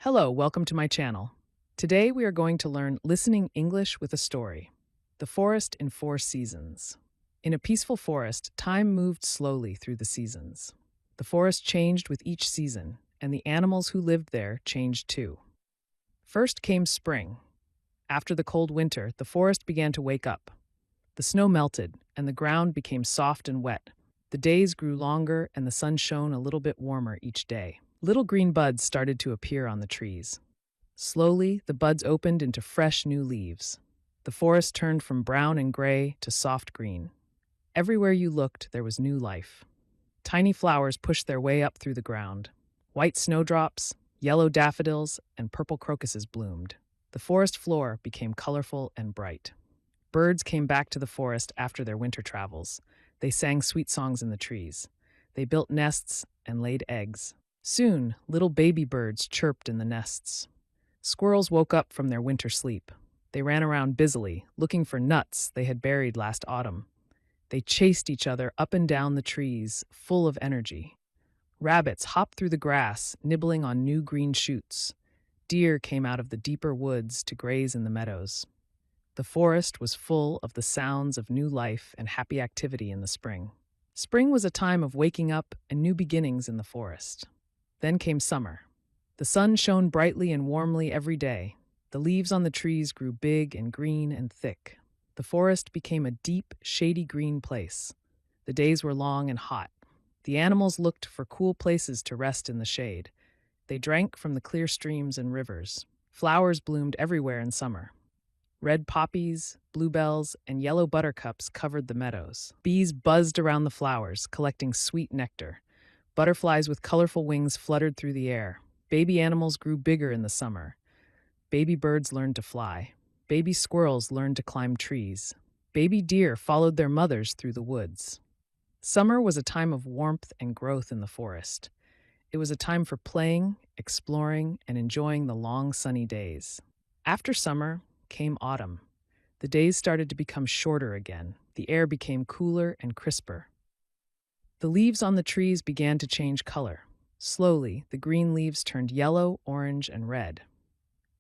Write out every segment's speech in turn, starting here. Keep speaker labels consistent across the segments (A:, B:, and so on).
A: Hello, welcome to my channel. Today we are going to learn listening English with a story. The Forest in 4 Seasons. In a peaceful forest, time moved slowly through the seasons. The forest changed with each season, and the animals who lived there changed too. First came spring. After the cold winter, the forest began to wake up. The snow melted, and the ground became soft and wet. The days grew longer, and the sun shone a little bit warmer each day. Little green buds started to appear on the trees. Slowly, the buds opened into fresh new leaves. The forest turned from brown and gray to soft green. Everywhere you looked, there was new life. Tiny flowers pushed their way up through the ground. White snowdrops, yellow daffodils, and purple crocuses bloomed. The forest floor became colorful and bright. Birds came back to the forest after their winter travels. They sang sweet songs in the trees. They built nests and laid eggs. Soon, little baby birds chirped in the nests. Squirrels woke up from their winter sleep. They ran around busily, looking for nuts they had buried last autumn. They chased each other up and down the trees, full of energy. Rabbits hopped through the grass, nibbling on new green shoots. Deer came out of the deeper woods to graze in the meadows. The forest was full of the sounds of new life and happy activity in the spring. Spring was a time of waking up and new beginnings in the forest. Then came summer. The sun shone brightly and warmly every day. The leaves on the trees grew big and green and thick. The forest became a deep, shady green place. The days were long and hot. The animals looked for cool places to rest in the shade. They drank from the clear streams and rivers. Flowers bloomed everywhere in summer. Red poppies, bluebells, and yellow buttercups covered the meadows. Bees buzzed around the flowers, collecting sweet nectar. Butterflies with colorful wings fluttered through the air. Baby animals grew bigger in the summer. Baby birds learned to fly. Baby squirrels learned to climb trees. Baby deer followed their mothers through the woods. Summer was a time of warmth and growth in the forest. It was a time for playing, exploring, and enjoying the long sunny days. After summer came autumn. The days started to become shorter again. The air became cooler and crisper. The leaves on the trees began to change color. Slowly, the green leaves turned yellow, orange, and red.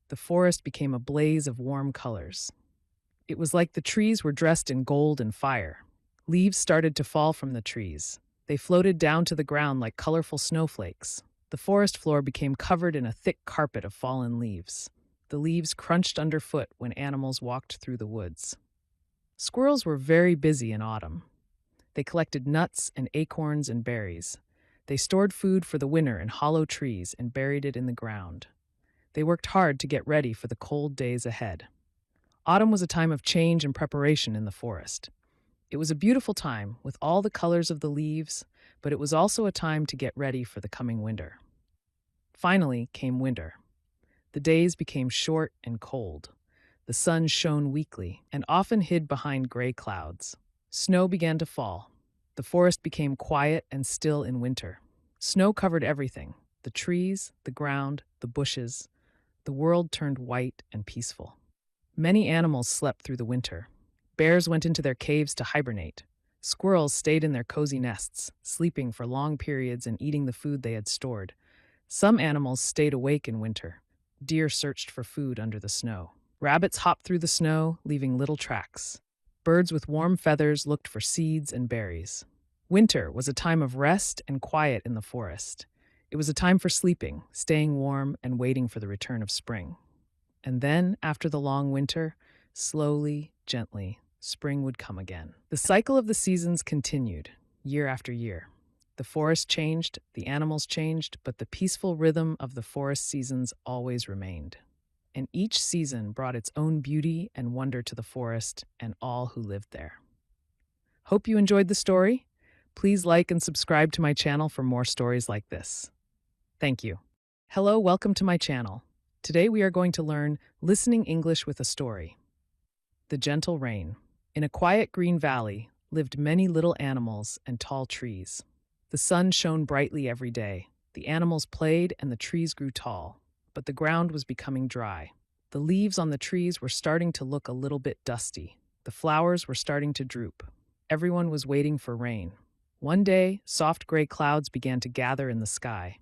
A: The forest became a blaze of warm colors. It was like the trees were dressed in gold and fire. Leaves started to fall from the trees. They floated down to the ground like colorful snowflakes. The forest floor became covered in a thick carpet of fallen leaves. The leaves crunched underfoot when animals walked through the woods. Squirrels were very busy in autumn. They collected nuts and acorns and berries. They stored food for the winter in hollow trees and buried it in the ground. They worked hard to get ready for the cold days ahead. Autumn was a time of change and preparation in the forest. It was a beautiful time with all the colors of the leaves, but it was also a time to get ready for the coming winter. Finally came winter. The days became short and cold. The sun shone weakly and often hid behind gray clouds. Snow began to fall. The forest became quiet and still in winter. Snow covered everything: the trees, the ground, the bushes. The world turned white and peaceful. Many animals slept through the winter. Bears went into their caves to hibernate. Squirrels stayed in their cozy nests, sleeping for long periods and eating the food they had stored. Some animals stayed awake in winter. Deer searched for food under the snow. Rabbits hopped through the snow, leaving little tracks. Birds with warm feathers looked for seeds and berries. Winter was a time of rest and quiet in the forest. It was a time for sleeping, staying warm, and waiting for the return of spring. And then, after the long winter, slowly, gently, spring would come again. The cycle of the seasons continued, year after year. The forest changed, the animals changed, but the peaceful rhythm of the forest seasons always remained. And each season brought its own beauty and wonder to the forest and all who lived there. Hope you enjoyed the story. Please like and subscribe to my channel for more stories like this. Thank you. Hello, welcome to my channel. Today we are going to learn listening English with a story. The Gentle Rain. In a quiet green valley lived many little animals and tall trees. The sun shone brightly every day. The animals played and the trees grew tall, but the ground was becoming dry. The leaves on the trees were starting to look a little bit dusty. The flowers were starting to droop. Everyone was waiting for rain. One day, soft gray clouds began to gather in the sky.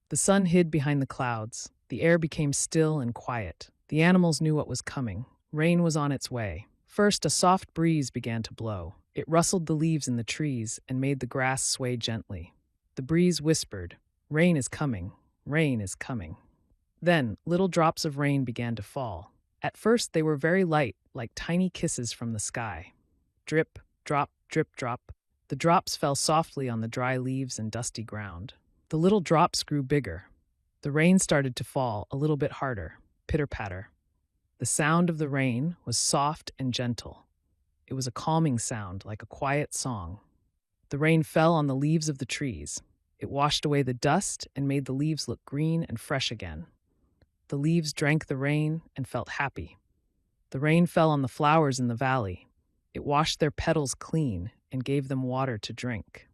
A: The sun hid behind the clouds. The air became still and quiet. The animals knew what was coming. Rain was on its way. First, a soft breeze began to blow. It rustled the leaves in the trees and made the grass sway gently. The breeze whispered, "Rain is coming. Rain is coming." Then, little drops of rain began to fall. At first, they were very light, like tiny kisses from the sky. Drip, drop, drip, drop. The drops fell softly on the dry leaves and dusty ground. The little drops grew bigger. The rain started to fall a little bit harder, pitter-patter. The sound of the rain was soft and gentle. It was a calming sound, like a quiet song. The rain fell on the leaves of the trees. It washed away the dust and made the leaves look green and fresh again. The leaves drank the rain and felt happy. The rain fell on the flowers in the valley. It washed their petals clean and gave them water to drink.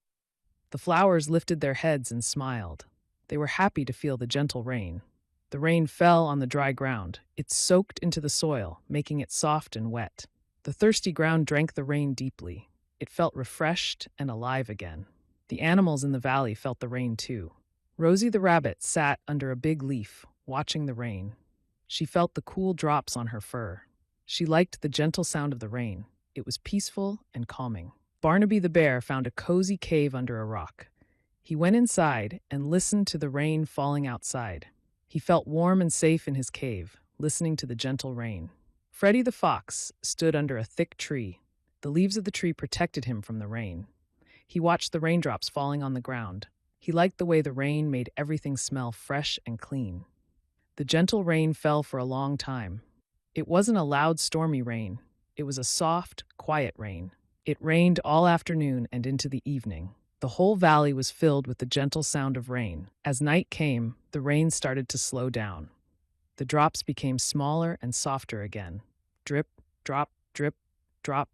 A: The flowers lifted their heads and smiled. They were happy to feel the gentle rain. The rain fell on the dry ground. It soaked into the soil, making it soft and wet. The thirsty ground drank the rain deeply. It felt refreshed and alive again. The animals in the valley felt the rain too. Rosie the rabbit sat under a big leaf, watching the rain. She felt the cool drops on her fur. She liked the gentle sound of the rain. It was peaceful and calming. Barnaby the bear found a cozy cave under a rock. He went inside and listened to the rain falling outside. He felt warm and safe in his cave, listening to the gentle rain. Freddie the fox stood under a thick tree. The leaves of the tree protected him from the rain. He watched the raindrops falling on the ground. He liked the way the rain made everything smell fresh and clean. The gentle rain fell for a long time. It wasn't a loud, stormy rain. It was a soft, quiet rain. It rained all afternoon and into the evening. The whole valley was filled with the gentle sound of rain. As night came, the rain started to slow down. The drops became smaller and softer again. Drip, drop, drip, drop.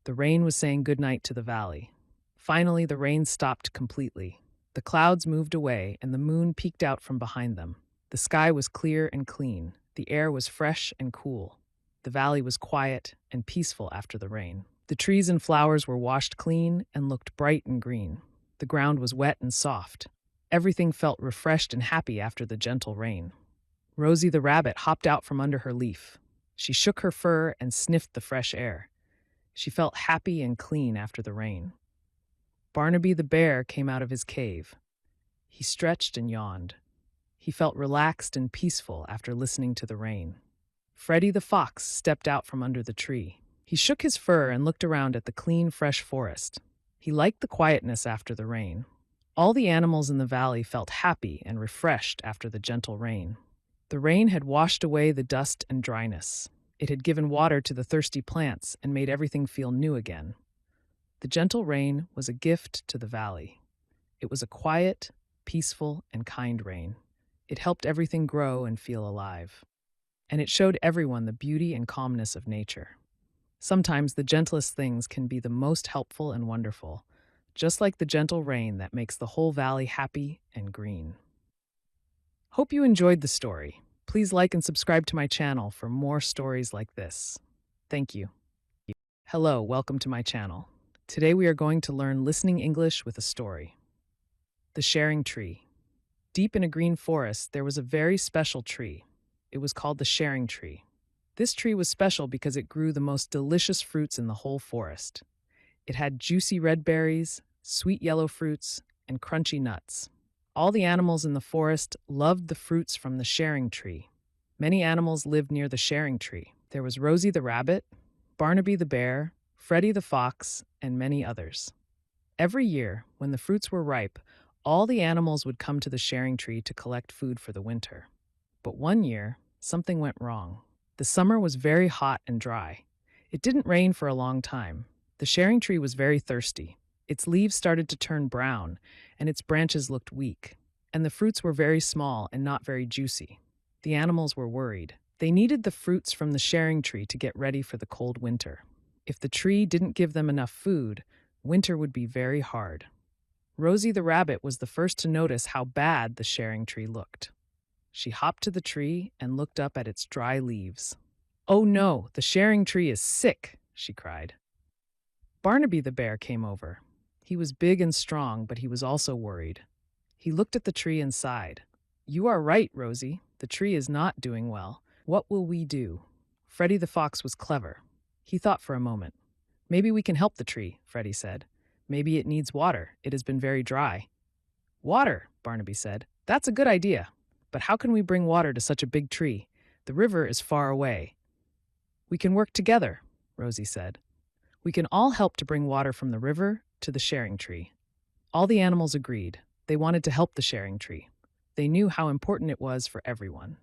A: The rain was saying goodnight to the valley. Finally, the rain stopped completely. The clouds moved away and the moon peeked out from behind them. The sky was clear and clean. The air was fresh and cool. The valley was quiet and peaceful after the rain. The trees and flowers were washed clean and looked bright and green. The ground was wet and soft. Everything felt refreshed and happy after the gentle rain. Rosie the rabbit hopped out from under her leaf. She shook her fur and sniffed the fresh air. She felt happy and clean after the rain. Barnaby the bear came out of his cave. He stretched and yawned. He felt relaxed and peaceful after listening to the rain. Freddie the fox stepped out from under the tree. He shook his fur and looked around at the clean, fresh forest. He liked the quietness after the rain. All the animals in the valley felt happy and refreshed after the gentle rain. The rain had washed away the dust and dryness. It had given water to the thirsty plants and made everything feel new again. The gentle rain was a gift to the valley. It was a quiet, peaceful, and kind rain. It helped everything grow and feel alive. And it showed everyone the beauty and calmness of nature. Sometimes the gentlest things can be the most helpful and wonderful, just like the gentle rain that makes the whole valley happy and green. Hope you enjoyed the story. Please like and subscribe to my channel for more stories like this. Thank you. Hello, welcome to my channel. Today we are going to learn listening English with a story. The Sharing Tree. Deep in a green forest, there was a very special tree. It was called the Sharing Tree. This tree was special because it grew the most delicious fruits in the whole forest. It had juicy red berries, sweet yellow fruits, and crunchy nuts. All the animals in the forest loved the fruits from the Sharing Tree. Many animals lived near the Sharing Tree. There was Rosie the rabbit, Barnaby the bear, Freddie the fox, and many others. Every year, when the fruits were ripe, all the animals would come to the Sharing Tree to collect food for the winter. But one year, something went wrong. The summer was very hot and dry. It didn't rain for a long time. The Sharing Tree was very thirsty. Its leaves started to turn brown, and its branches looked weak. And the fruits were very small and not very juicy. The animals were worried. They needed the fruits from the Sharing Tree to get ready for the cold winter. If the tree didn't give them enough food, winter would be very hard. Rosie the rabbit was the first to notice how bad the Sharing Tree looked. She hopped to the tree and looked up at its dry leaves. "Oh no, the Sharing Tree is sick," she cried. Barnaby the bear came over. He was big and strong, but he was also worried. He looked at the tree and sighed. "You are right, Rosie. The tree is not doing well. What will we do?" Freddie the Fox was clever. He thought for a moment. "Maybe we can help the tree," Freddie said. "Maybe it needs water. It has been very dry." "Water," Barnaby said. "That's a good idea. But how can we bring water to such a big tree? The river is far away." "We can work together," Rosie said. "We can all help to bring water from the river to the sharing tree." All the animals agreed. They wanted to help the sharing tree. They knew how important it was for everyone.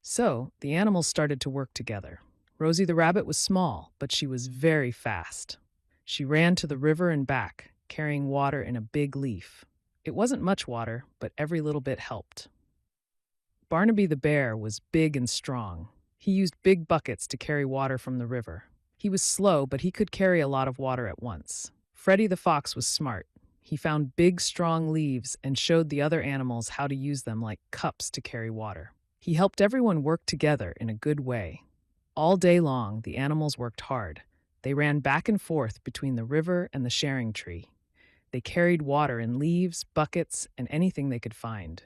A: So, the animals started to work together. Rosie the rabbit was small, but she was very fast. She ran to the river and back, carrying water in a big leaf. It wasn't much water, but every little bit helped. Barnaby the bear was big and strong. He used big buckets to carry water from the river. He was slow, but he could carry a lot of water at once. Freddie the fox was smart. He found big, strong leaves and showed the other animals how to use them like cups to carry water. He helped everyone work together in a good way. All day long, the animals worked hard. They ran back and forth between the river and the sharing tree. They carried water in leaves, buckets, and anything they could find.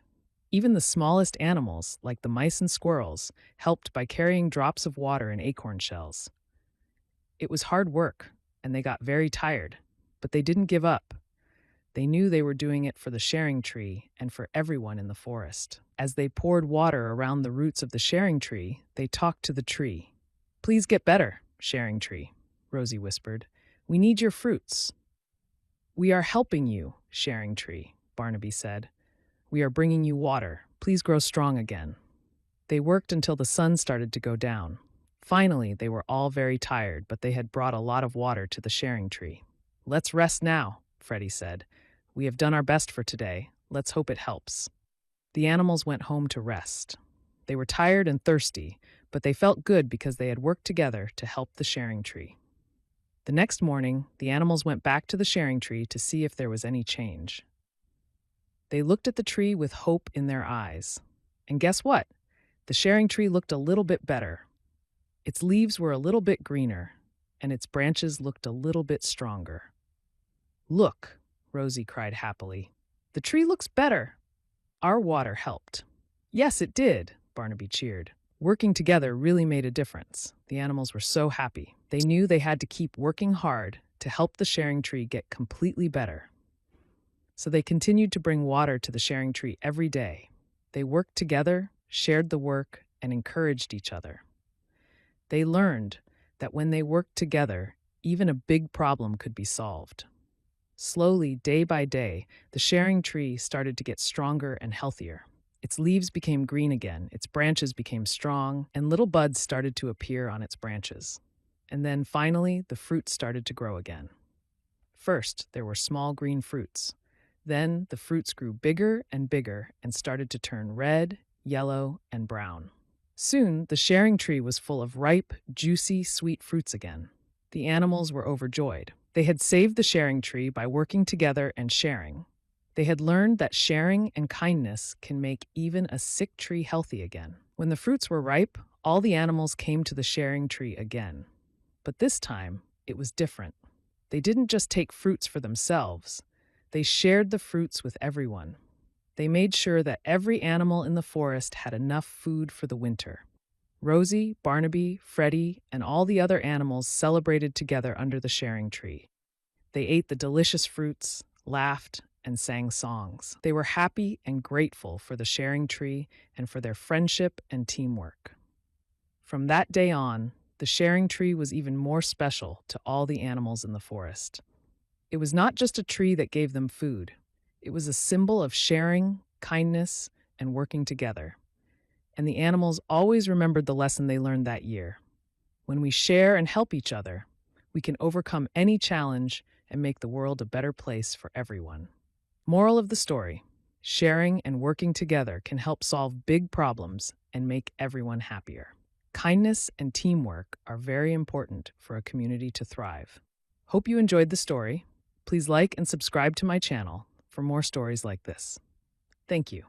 A: Even the smallest animals, like the mice and squirrels, helped by carrying drops of water in acorn shells. It was hard work, and they got very tired, but they didn't give up. They knew they were doing it for the sharing tree and for everyone in the forest. As they poured water around the roots of the sharing tree, they talked to the tree. "Please get better, sharing tree," Rosie whispered. "We need your fruits." "We are helping you, sharing tree," Barnaby said. "We are bringing you water. Please grow strong again." They worked until the sun started to go down. Finally, they were all very tired, but they had brought a lot of water to the sharing tree. "Let's rest now," Freddie said. "We have done our best for today. Let's hope it helps." The animals went home to rest. They were tired and thirsty, but they felt good because they had worked together to help the sharing tree. The next morning, the animals went back to the sharing tree to see if there was any change. They looked at the tree with hope in their eyes. And guess what? The sharing tree looked a little bit better. Its leaves were a little bit greener, and its branches looked a little bit stronger. "Look," Rosie cried happily. "The tree looks better." "Our water helped." "Yes, it did," Barnaby cheered. Working together really made a difference. The animals were so happy. They knew they had to keep working hard to help the sharing tree get completely better. So they continued to bring water to the sharing tree every day. They worked together, shared the work, and encouraged each other. They learned that when they worked together, even a big problem could be solved. Slowly, day by day, the sharing tree started to get stronger and healthier. Its leaves became green again, its branches became strong, and little buds started to appear on its branches. And then finally, the fruit started to grow again. First, there were small green fruits. Then the fruits grew bigger and bigger and started to turn red, yellow, and brown. Soon, the sharing tree was full of ripe, juicy, sweet fruits again. The animals were overjoyed. They had saved the sharing tree by working together and sharing. They had learned that sharing and kindness can make even a sick tree healthy again. When the fruits were ripe, all the animals came to the sharing tree again. But this time, it was different. They didn't just take fruits for themselves. They shared the fruits with everyone. They made sure that every animal in the forest had enough food for the winter. Rosie, Barnaby, Freddie, and all the other animals celebrated together under the sharing tree. They ate the delicious fruits, laughed, and sang songs. They were happy and grateful for the sharing tree and for their friendship and teamwork. From that day on, the sharing tree was even more special to all the animals in the forest. It was not just a tree that gave them food. It was a symbol of sharing, kindness, and working together. And the animals always remembered the lesson they learned that year. When we share and help each other, we can overcome any challenge and make the world a better place for everyone. Moral of the story: sharing and working together can help solve big problems and make everyone happier. Kindness and teamwork are very important for a community to thrive. Hope you enjoyed the story. Please like and subscribe to my channel for more stories like this. Thank you.